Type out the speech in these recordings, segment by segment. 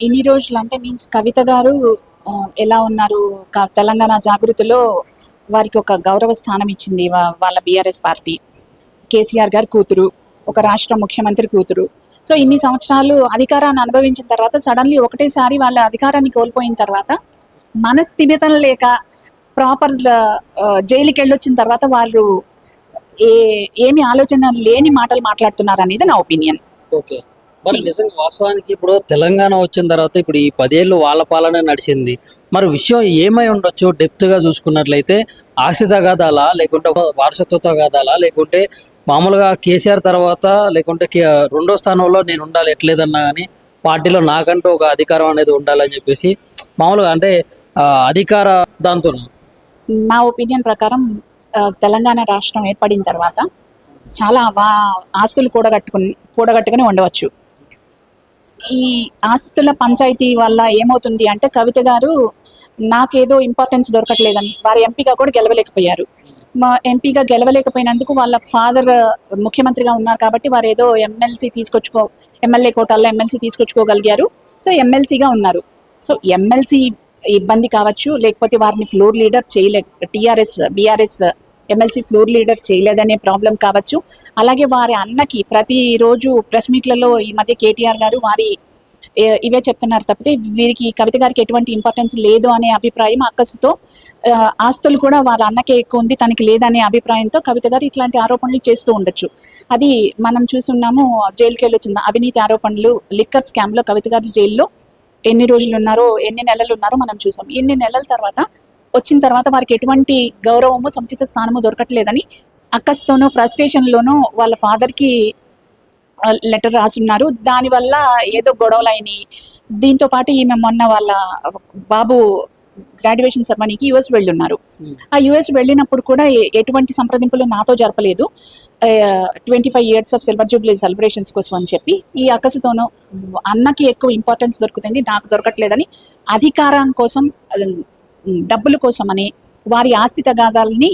ఇన్ని రోజులు అంటే మీన్స్ కవిత గారు ఎలా ఉన్నారు తెలంగాణ జాగృతిలో వారికి ఒక గౌరవ స్థానం ఇచ్చింది వాళ్ళ బీఆర్ఎస్ పార్టీ. కేసీఆర్ గారు కూతురు, ఒక రాష్ట్ర ముఖ్యమంత్రి కూతురు. సో ఇన్ని సంవత్సరాలు అధికారాన్ని అనుభవించిన తర్వాత సడన్లీ ఒకటేసారి వాళ్ళ అధికారాన్ని కోల్పోయిన తర్వాత మనస్థిమితం లేక ప్రాపర్ జైలుకి వెళ్ళొచ్చిన తర్వాత వాళ్ళు ఏమి ఆలోచన లేని మాటలు మాట్లాడుతున్నారు అనేది నా ఒపీనియన్. ఓకే. మరి నిజంగా వాస్తవానికి ఇప్పుడు తెలంగాణ వచ్చిన తర్వాత ఇప్పుడు ఈ 10 ఏళ్ళు వాళ్ళ పాలన నడిచింది. మరి విషయం ఏమై ఉండొచ్చు డెప్త్గా చూసుకున్నట్లయితే ఆస్తి తగాదాలా, లేకుంటే వారసత్వ తగాదాలా, లేకుంటే మామూలుగా కేసీఆర్ తర్వాత లేకుంటే రెండో స్థానంలో నేను ఉండాలి ఎట్లేదన్నా కానీ పార్టీలో నాకంటూ ఒక అధికారం అనేది ఉండాలని చెప్పేసి మామూలుగా అంటే అధికార దాంతో నా ఒపీనియన్ ప్రకారం తెలంగాణ రాష్ట్రం ఏర్పడిన తర్వాత చాలా ఆస్తులు కూడగట్టుకుని ఉండవచ్చు. ఈ ఆస్తుల పంచాయతీ వల్ల ఏమవుతుంది అంటే కవిత గారు నాకేదో ఇంపార్టెన్స్ దొరకట్లేదని వారు ఎంపీగా కూడా గెలవలేకపోయారు. ఎంపీగా గెలవలేకపోయినందుకు వాళ్ళ ఫాదర్ ముఖ్యమంత్రిగా ఉన్నారు కాబట్టి వారు ఏదో ఎమ్మెల్యే కోటాల్లో ఎమ్మెల్సీ తీసుకొచ్చుకోగలిగారు. సో ఎమ్మెల్సీగా ఉన్నారు. సో ఎమ్మెల్సీ ఇబ్బంది కావచ్చు, లేకపోతే వారిని floor leader BRS MLC floor leader చేయలేదనే ప్రాబ్లం కావచ్చు. అలాగే వారి అన్నకి ప్రతిరోజు ప్రెస్ మీట్లలో ఈ మధ్య కేటీఆర్ గారు ఇవే చెప్తున్నారు తప్పితే వీరికి కవిత గారికి ఎటువంటి ఇంపార్టెన్స్ లేదు అనే అభిప్రాయం అక్కసుతో ఆస్తులు కూడా వాళ్ళ అన్నకే ఎక్కువ ఉంది తనకి లేదనే అభిప్రాయంతో కవిత గారు ఇట్లాంటి ఆరోపణలు చేస్తూ ఉండొచ్చు. అది మనం చూస్తున్నాము. జైలుకి వెళ్ళొచ్చింది అవినీతి ఆరోపణలు, లిక్కర్ స్కామ్లో కవిత గారు జైల్లో ఎన్ని రోజులు ఉన్నారో ఎన్ని నెలలు ఉన్నారో మనం చూసాం. ఎన్ని నెలల తర్వాత వచ్చిన తర్వాత వారికి ఎటువంటి గౌరవము సముచిత స్థానము దొరకట్లేదని అక్కస్తోనూ ఫ్రస్ట్రేషన్లోనూ వాళ్ళ ఫాదర్కి లెటర్ రాసున్నారు. దానివల్ల ఏదో గొడవలు అయినాయి. దీంతో పాటు ఈమె మొన్న వాళ్ళ బాబు గ్రాడ్యుయేషన్ సెరమనీకి యుఎస్ వెళ్ళున్నారు. ఆ యుఎస్ వెళ్ళినప్పుడు కూడా ఎటువంటి సంప్రదింపులు నాతో జరపలేదు. 25 years of silver Jubilee celebrations కోసం అని చెప్పి ఈ అక్కసుతోనూ అన్నకి ఎక్కువ ఇంపార్టెన్స్ దొరుకుతుంది, నాకు దొరకట్లేదని అధికారం కోసం డబ్బుల కోసమని వారి ఆస్తి తగాదాలని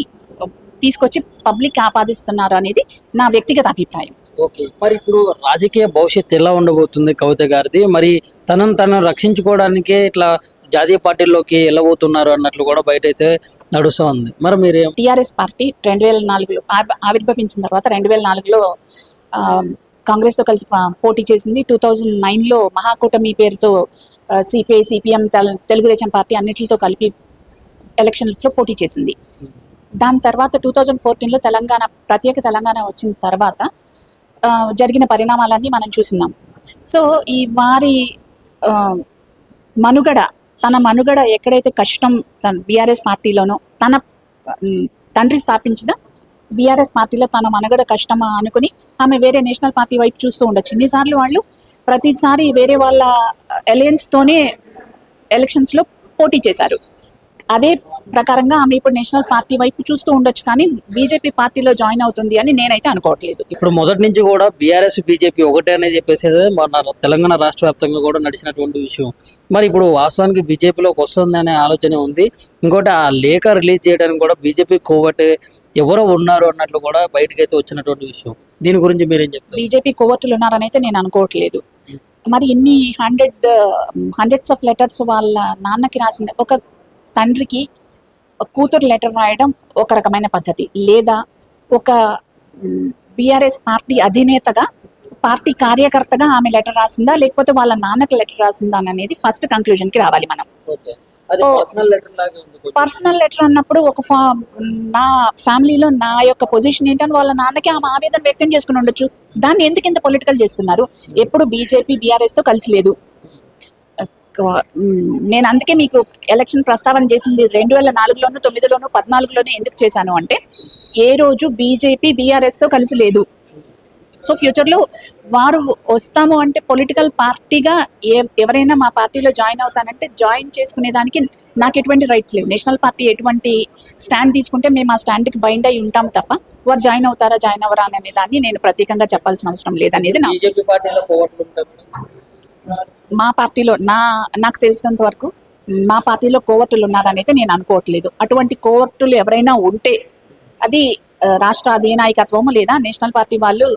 తీసుకొచ్చి పబ్లిక్ ఆపాదిస్తున్నారు అనేది నా వ్యక్తిగత అభిప్రాయం. ఓకే. మరి ఇప్పుడు రాజకీయ భవిష్యత్తు ఎలా ఉండబోతుంది కవిత గారిది? మరి తనను రక్షించుకోవడానికే ఇట్లా జాతీయ పార్టీల్లోకి వెళ్ళబోతున్నారు అన్నట్లు కూడా బయట అయితే నడుస్తూ ఉంది. మరి మీరు టీఆర్ఎస్ పార్టీ 2004లో ఆవిర్భవించిన తర్వాత 2004లో కాంగ్రెస్తో కలిసి పోటీ చేసింది. 2009లో మహాకూటమి పేరుతో సిపిఐ, సిపిఎం, తెలుగుదేశం పార్టీ అన్నిటితో కలిపి ఎలక్షన్స్లో పోటీ చేసింది. దాని తర్వాత 2014లో ప్రత్యేక తెలంగాణ వచ్చిన తర్వాత జరిగిన పరిణామాలన్నీ మనం చూస్తున్నాం. సో ఈ వారి తన మనుగడ ఎక్కడైతే కష్టం బీఆర్ఎస్ పార్టీలోనో తన తండ్రి స్థాపించిన బీఆర్ఎస్ పార్టీలో తన మనుగడ కష్టమా అనుకుని ఆమె వేరే నేషనల్ పార్టీ వైపు చూస్తూ ఉండొచ్చు. ఇన్నిసార్లు వాళ్ళు ప్రతిసారి వేరే వాళ్ళ అలయన్స్తోనే ఎలక్షన్స్లో పోటీ చేశారు. అదే ప్రకారంగా ఆమె ఇప్పుడు నేషనల్ పార్టీ వైపు చూస్తూ ఉండొచ్చు, కానీ బీజేపీ పార్టీలో జాయిన్ అవుతుంది అని నేనైతే అనుకోవట్లేదు. ఇప్పుడు మొదటి నుంచి కూడా బీఆర్ఎస్ బీజేపీ ఒకటే అనే చెప్పేసి మన తెలంగాణ రాష్ట్ర వ్యాప్తంగా కూడా నడిచినటువంటి విషయం. మరి ఇప్పుడు వాస్తవానికి బీజేపీలోకి వస్తుంది అనే ఆలోచన ఉంది. ఇంకోటి ఆ లేఖ రిలీజ్ చేయడానికి కూడా బీజేపీ కోవటే ఎవరో ఉన్నారు అన్నట్లు కూడా బయటకు అయితే వచ్చినటువంటి విషయం. దీని గురించి మీరేం చెప్తారు? బీజేపీ కోవర్టులు ఉన్నారని అయితే నేను అనుకోవట్లేదు. మరి ఇన్ని హండ్రెడ్స్ ఆఫ్ లెటర్స్ వాళ్ళ నాన్నకి రాసిన ఒక తండ్రికి కూతురు లెటర్ రాయడం ఒక రకమైన పద్ధతి, లేదా ఒక బీఆర్ఎస్ పార్టీ అధినేతగా పార్టీ కార్యకర్తగా ఆమె లెటర్ రాసిందా, లేకపోతే వాళ్ళ నాన్నకి లెటర్ రాసిందా అనేది ఫస్ట్ కంక్లూజన్కి రావాలి మనం. పర్సనల్ లెటర్ అన్నప్పుడు నా ఫ్యామిలీలో నా యొక్క పొజిషన్ ఏంటని వాళ్ళ నాన్నకి ఆమె ఆవేదన వ్యక్తం చేసుకుని ఉండొచ్చు. దాన్ని ఎందుకు ఇంత పొలిటికల్ చేస్తున్నారు? ఎప్పుడు బీజేపీ బీఆర్ఎస్తో కలిసి లేదు. నేను అందుకే మీకు ఎలక్షన్ ప్రస్తావన చేసింది 2004లోను 2009లోను 2014లోనే ఎందుకు చేశాను అంటే ఏ రోజు బీజేపీ బీఆర్ఎస్తో కలిసి లేదు. సో ఫ్యూచర్లో వారు వస్తాము అంటే పొలిటికల్ పార్టీగా ఎవరైనా మా పార్టీలో జాయిన్ అవుతానంటే జాయిన్ చేసుకునేదానికి నాకు ఎటువంటి రైట్స్ లేవు. నేషనల్ పార్టీ ఎటువంటి స్టాండ్ తీసుకుంటే మేము ఆ స్టాండ్కి బైండ్ అయి ఉంటాము తప్ప వారు జాయిన్ అవుతారా జాయిన్ అవ్వరా అనే దాన్ని నేను ప్రత్యేకంగా చెప్పాల్సిన అవసరం లేదనేది నా మా పార్టీలో నాకు తెలిసినంత వరకు మా పార్టీలో కోవర్టులు ఉన్నారనైతే నేను అనుకోవట్లేదు. అటువంటి కోవర్టులు ఎవరైనా ఉంటే అది రాష్ట్ర అధినాయకత్వము లేదా నేషనల్ పార్టీ వాళ్ళు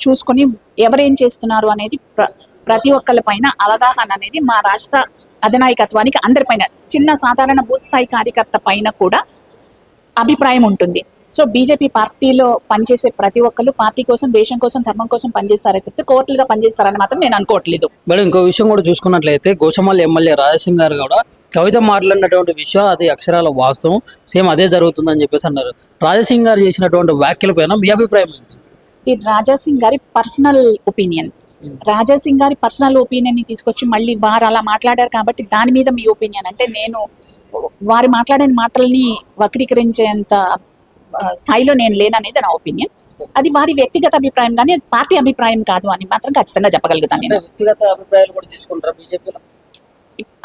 చూసుకొని ఎవరేం చేస్తున్నారు అనేది ప్రతి ఒక్కరి పైన అవగాహన అనేది మా రాష్ట్ర అధినాయకత్వానికి అందరిపైన, చిన్న సాధారణ బూత్ స్థాయి కార్యకర్త పైన కూడా అభిప్రాయం ఉంటుంది. సో బీజేపీ పార్టీలో పనిచేసే ప్రతి ఒక్కరు పార్టీ కోసం, దేశం కోసం, ధర్మం కోసం పనిచేస్తారే తప్పితే కోర్టులుగా పనిచేస్తారని మాత్రం నేను అనుకోవట్లేదు. మేడం, ఇంకో విషయం కూడా చూసుకున్నట్లయితే గోషమల్లి ఎమ్మెల్యే రాజసింగ్ గారు కూడా కవిత మాట్లాడినటువంటి విషయం అది అక్షరాల వాస్తవం, సేమ్ అదే జరుగుతుందని చెప్పేసి అన్నారు. రాజసింగ్ గారు చేసినటువంటి వ్యాఖ్యల పైన మీ అభిప్రాయం ఏంటి? ఇది రాజాసింగ్ గారి పర్సనల్ ఒపీనియన్. రాజాసింగ్ గారి పర్సనల్ ఒపీనియన్ని తీసుకొచ్చి మళ్ళీ వారు అలా మాట్లాడారు కాబట్టి దాని మీద మీ ఒపీనియన్ అంటే, నేను వారు మాట్లాడిన మాటల్ని వక్రీకరించేంత స్థాయిలో నేను లేననేది నా ఒపీనియన్. అది వారి వ్యక్తిగత అభిప్రాయం కానీ అది పార్టీ అభిప్రాయం కాదు అని మాత్రం ఖచ్చితంగా చెప్పగలుగుతాను నేను. వ్యక్తిగత అభిప్రాయాలు కూడా తీసుకుంటారా బీజేపీలో?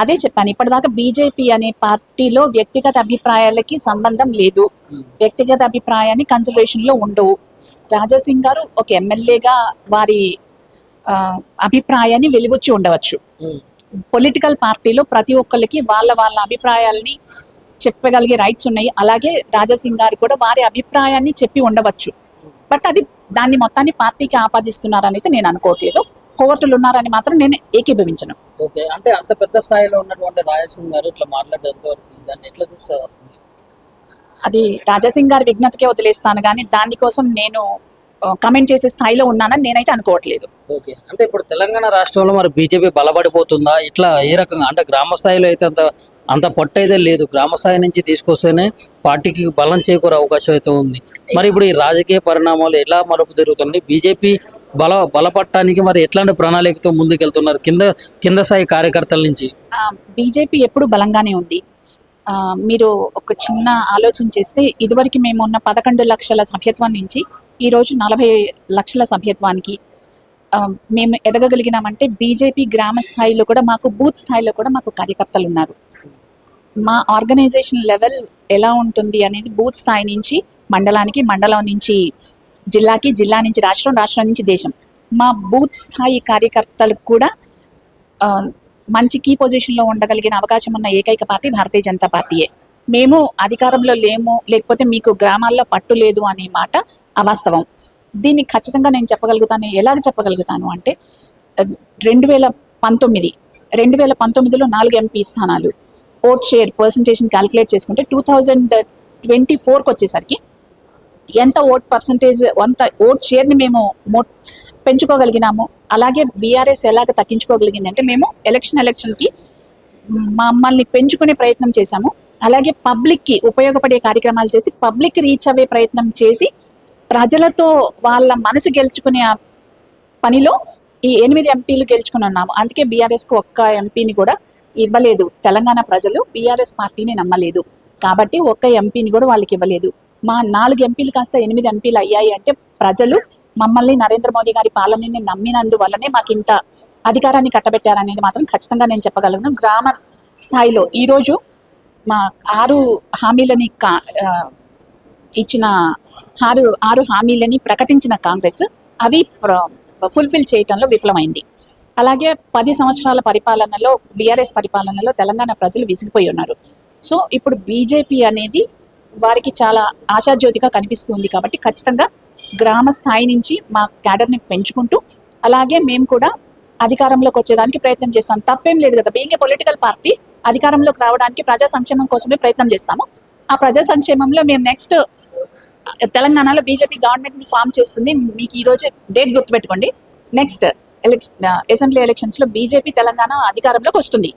అదే చెప్పాను, ఇప్పటిదాకా బీజేపీ అనే పార్టీలో వ్యక్తిగత అభిప్రాయాలకి సంబంధం లేదు, వ్యక్తిగత అభిప్రాయాన్ని కన్సిడరేషన్లో ఉండవు. రాజాసింగ్ గారు ఒక ఎమ్మెల్యేగా వారి అభిప్రాయాన్ని వెలిబుచ్చి ఉండవచ్చు. పొలిటికల్ పార్టీలో ప్రతి ఒక్కరికి వాళ్ళ వాళ్ళ అభిప్రాయాల్ని చెప్పగలిగే రైట్స్ ఉన్నాయి. అలాగే రాజాసింగ్ గారు కూడా వారి అభిప్రాయాన్ని చెప్పి ఉండవచ్చు. బట్ అది దాన్ని మొత్తాన్ని పార్టీకి ఆపాదిస్తున్నారని అయితే నేను అనుకోవట్లేదు. కోర్టులు ఉన్నారని మాత్రం నేను ఏకీభవించను. ఓకే, అంటే అంత పెద్ద స్థాయిలో ఉన్నటువంటి రాజసింగ్ గారు ఇట్లా మాట్లాడేంత వరకు దాన్ని ఎట్లా చూస్తారు అసలు? అది రాజాసింగ్ గారి విజ్ఞతకే వదిలేస్తాను కానీ దానికోసం నేను కమెంట్ చేసే స్థాయిలో ఉన్నానని నేనైతే అనుకోవట్లేదు. ఓకే, అంటే ఇప్పుడు తెలంగాణ రాష్ట్రంలో మరి బీజేపీ బలపడిపోతుందా? ఇట్లా ఏ రకంగా అంటే గ్రామ స్థాయిలో అయితే అంత పొట్ట అయితే లేదు, గ్రామ స్థాయి నుంచి తీసుకొస్తేనే పార్టీకి బలం చేకూరే అవకాశం అయితే ఉంది. మరి ఇప్పుడు ఈ రాజకీయ పరిణామాలు ఎలా మలుపు తిరుగుతుంది? బీజేపీ బలపడటానికి మరి ఎట్లాంటి ప్రణాళికతో ముందుకెళ్తున్నారు కింద స్థాయి కార్యకర్తల నుంచి? బీజేపీ ఎప్పుడు బలంగానే ఉంది. మీరు ఒక చిన్న ఆలోచన చేస్తే ఇదివరకు మేము ఉన్న 11 లక్షల సభ్యత్వం నుంచి ఈరోజు 40 లక్షల సభ్యత్వానికి మేము ఎదగగలిగినామంటే బీజేపీ గ్రామ స్థాయిలో కూడా మాకు, బూత్ స్థాయిలో కూడా మాకు కార్యకర్తలు ఉన్నారు. మా ఆర్గనైజేషన్ లెవెల్ ఎలా ఉంటుంది అనేది బూత్ స్థాయి నుంచి మండలానికి, మండలం నుంచి జిల్లాకి, జిల్లా నుంచి రాష్ట్రం, రాష్ట్రం నుంచి దేశం. మా బూత్ స్థాయి కార్యకర్తలకు కూడా మంచి కీ పొజిషన్లో ఉండగలిగిన అవకాశం ఉన్న ఏకైక పార్టీ భారతీయ జనతా పార్టీయే. మేము అధికారంలో లేము, లేకపోతే మీకు గ్రామాల్లో పట్టు లేదు అనే మాట అవాస్తవం. దీన్ని ఖచ్చితంగా నేను చెప్పగలుగుతాను. ఎలాగ చెప్పగలుగుతాను అంటే 2019లో 4 ఎంపీ స్థానాలు ఓట్ షేర్ పర్సంటేజ్ని క్యాలిక్యులేట్ చేసుకుంటే 2024కి వచ్చేసరికి ఎంత ఓట్ షేర్ని మేము పెంచుకోగలిగినాము. అలాగే బీఆర్ఎస్ ఎలాగ తగ్గించుకోగలిగింది అంటే, మేము ఎలక్షన్కి మమ్మల్ని పెంచుకునే ప్రయత్నం చేశాము. అలాగే పబ్లిక్కి ఉపయోగపడే కార్యక్రమాలు చేసి, పబ్లిక్ రీచ్ అయ్యే ప్రయత్నం చేసి, ప్రజలతో వాళ్ళ మనసు గెలుచుకునే పనిలో ఈ 8 ఎంపీలు గెలుచుకుని ఉన్నాము. అందుకే బీఆర్ఎస్కి ఒక్క ఎంపీని కూడా ఇవ్వలేదు. తెలంగాణ ప్రజలు బీఆర్ఎస్ పార్టీని నమ్మలేదు కాబట్టి ఒక్క ఎంపీని కూడా వాళ్ళకి ఇవ్వలేదు. మా 4 ఎంపీలు కాస్త 8 ఎంపీలు అయ్యాయి అంటే ప్రజలు మమ్మల్ని, నరేంద్ర మోదీ గారి పాలనని నమ్మినందువల్లనే మాకు ఇంత అధికారాన్ని కట్టబెట్టారనేది మాత్రం ఖచ్చితంగా నేను చెప్పగలను. గ్రామ స్థాయిలో ఈరోజు మా 6 హామీలని ఇచ్చిన 6 హామీలని ప్రకటించిన కాంగ్రెస్ అవి ఫుల్ఫిల్ చేయటంలో విఫలమైంది. అలాగే 10 సంవత్సరాల పరిపాలనలో, బీఆర్ఎస్ పరిపాలనలో తెలంగాణ ప్రజలు విసిగిపోయి ఉన్నారు. సో ఇప్పుడు బీజేపీ అనేది వారికి చాలా ఆశాజ్యోతిగా కనిపిస్తుంది. కాబట్టి ఖచ్చితంగా గ్రామ స్థాయి నుంచి మా క్యాడర్ని పెంచుకుంటూ, అలాగే మేము కూడా అధికారంలోకి వచ్చేదానికి ప్రయత్నం చేస్తాం. తప్పేం లేదు కదా, బీయింగ్ ఏ పొలిటికల్ పార్టీ అధికారంలోకి రావడానికి ప్రజా సంక్షేమం కోసమే ప్రయత్నం చేస్తాము. ఆ ప్రజా సంక్షేమంలో మేము నెక్స్ట్ తెలంగాణలో బీజేపీ గవర్నమెంట్ని ఫామ్ చేస్తుంది. మీకు ఈరోజు డేట్ గుర్తుపెట్టుకోండి, నెక్స్ట్ అసెంబ్లీ ఎలక్షన్స్లో బీజేపీ తెలంగాణ అధికారంలోకి వస్తుంది.